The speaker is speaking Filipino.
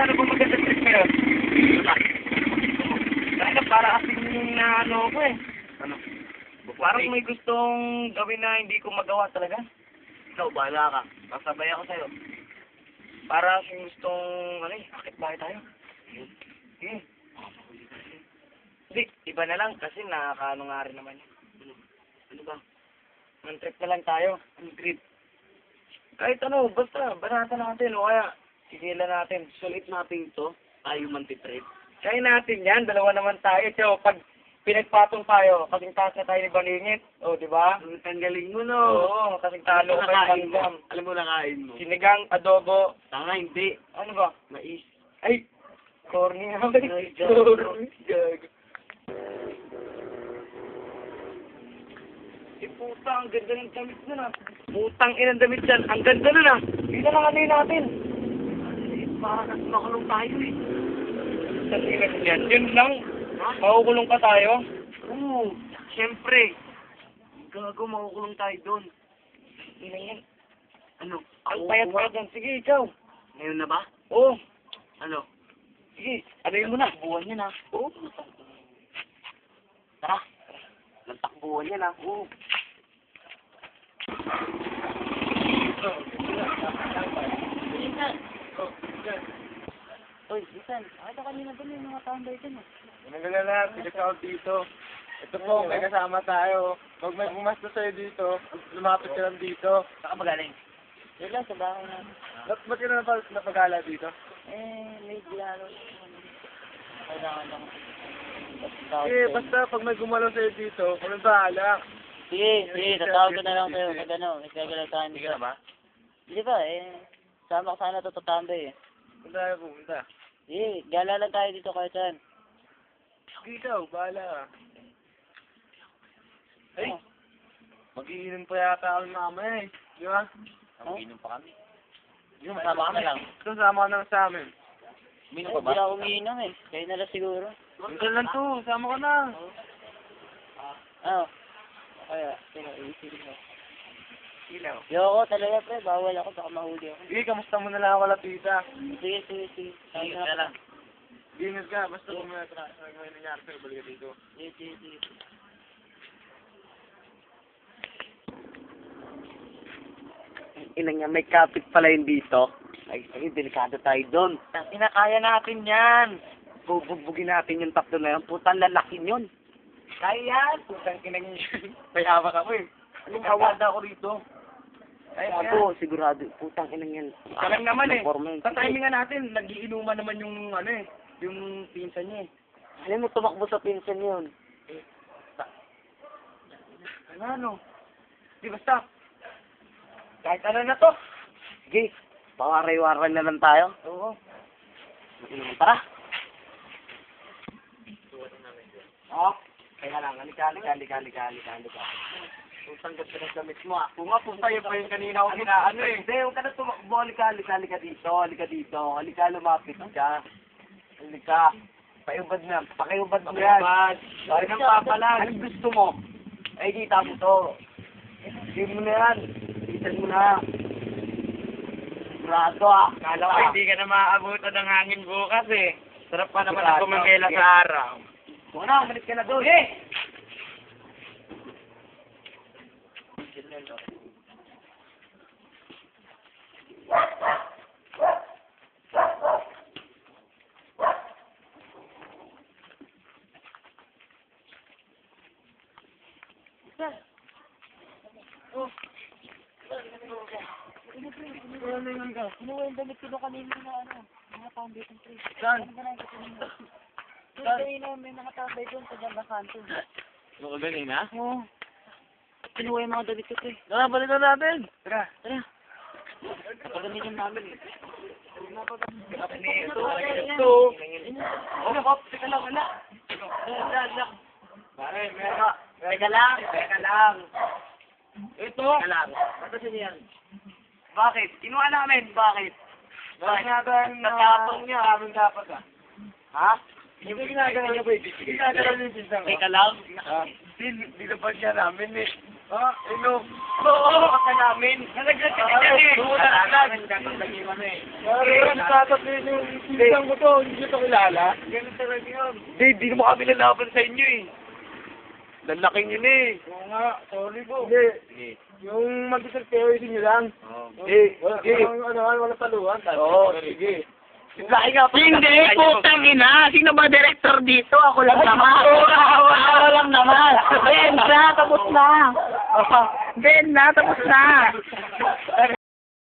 ano ba maganda trip ngayon? Kaya para kasing na ano ko eh. Ano? Parang may gustong gawin na hindi ko magawa talaga. Ikaw, bahala ka. Masabay ako sa'yo. Para kasing gustong, ano eh, akit bahay tayo. Sige. Hindi, iba na lang kasi nakakaano nga rin naman yun. Ano ba? Ang trip na lang tayo. Ang trip. Kahit ano, basta, banatan natin o kaya sigilan natin. Sulit natin ito, tayo mantitrip. Kaya natin yan, dalawa naman tayo. So, pag pinagpatong tayo, kasing taas na tayo ni Balingit. O, di ba? Ang galing mo, no? Oo, kasing talo ko kayo langgam. Alam mo, nakain mo. Sinigang, adobo. Tanga, hindi. Ano ba? Mais. Ay! Corny nga. Ay, Corny. Gago. Puta, ang ganda ng damit nun ah. Putang inang damit yan. Ang ganda nun ah. Hindi na lang ano natin. Parang makulong tayo eh. Sa tingin yan. Yun lang. Makukulong ka tayo. Oo, siyempre. Gago, makukulong tayo doon. Hindi na yan. Ano? Ang payat pa dyan. Sige, ikaw. Ngayon na ba? Oo. Ano? Sige, ano yun mo na? Takbuhan yan ah. Oo. Tara. Nagtakbuhan yan ah. Oo. Uy, Ethan. Nakita kanina doon yung mga tambay dyan ah. Nagala na, pilit ako dito. Ito po, may kasama tayo. Pag may bumasta sa'yo dito, lumapit ka lang dito. Saka magaling. Yun lang, sa bahay namin. Ba't ka na napagala dito? May dialog. Kailangan lang. Eh, basta pag may gumalaw sa'yo dito, kung bahala. Sige, tatawag ko na lang sa'yo. Pag ano, may kagalaw tayo. Hindi ka na ba? Hindi ba, sama ka sana ito tatambay eh. Punta tayo pumunta. Sige, gala lang tayo dito kahit saan. Sige ikaw, bahala ka. Ay, Ano? mag-iinom pa yata ako mamaya eh. Di ba? Mag-inom pa kami. Hindi Masama ka na lang. Sama ka na sa amin. Uminom Hindi pa ba? ako umiinom eh. Kayo na lang siguro. Minsan lang to, sama ka na. Ano? Kaya, isipin mo. Ilaw. Yoko talaga pre, bawal ako, baka mahuli ako. Sige, kamusta mo na lang ako lapita. Sige. Sige ka lang. Ingat ka, basta kung may nangyari sa'yo, balik ka dito. Sige. Inang niya, may kapit pala yun dito. Ay, delikado tayo doon. Pinakaya natin yan. Bugbugin natin yung tatlo na yun. Putang lalaki yun. Kaya yan. Putang kinang yun. Payawa ka ko eh. Anong hawada ako rito? Ay, Ako, sigurado. Putang inang yan. Alam naman eh. Formal. Sa timingan natin, nagiinuman naman yung ano eh. Yung pinsan niya eh. Alam mo, tumakbo sa pinsan yun. Ano? Di basta. Kahit ano na to. Sige, pawaray-waray na lang tayo. Oo. Tara. Oo. Kaya lang, halika. Putang ganda ng damit mo ah. Kung nga, puta yun pa yung kanina ako ginaano eh. Hindi, huwag ka na tumakbo. Halika dito. Halika, lumapit ka. Halika. Paiubad na. Pakiubad mo yan. Bad. Bakit ang papalag? Anong gusto mo? Ay, kita mo to. Sige mo na yan. Itan mo na. Sigurado ah. Kala ko hindi ka na maaabutan ng hangin bukas eh. Sarap pa naman Sigurado. ang gumagela sa araw. Huwag na, umalis ka na doon. Kinuha yung damit ko kanina na ano, mga tambay ng tree. Saan? Ano ba na ito kanina? Kanina may mga tambay doon sa Ganda Kanto. Ano ka ganina? Oo. Kinuha yung mga damit ko pre. Tara, balikan natin. Tara. Pagamitin namin eh. Ito. Ano ba? Teka lang, wala. Pare, Teka lang. Ito. Teka lang. Ano siya yan? Bakit? Kinuha namin. Bakit? Bakit nga ba ang Natapang niya. Amin dapat ah. Ha? Yung ginagawa niya ba? Ginagawa niya yung pinsan ko. Teka lang. Hindi na pa siya namin eh. Ha? Ino. Oo, ka namin. Nalaglag ka dyan eh. Pero nagtatatlin yung pinsan ko to, hindi ko to kilala. Ganun talaga yun. Hindi, di naman kami lalaban sa inyo eh. Lalaking yun eh. Oo nga, sorry po. Hindi. Yung mag-isang kayo, isin nyo lang. Eh, Wala, sige. wala taluhan. Oo, sige. Laki nga pa. Hindi, putang ina. Sino ba director dito? Ako lang naman. Ako lang naman. Ben na, tapos na. Ben na, tapos na.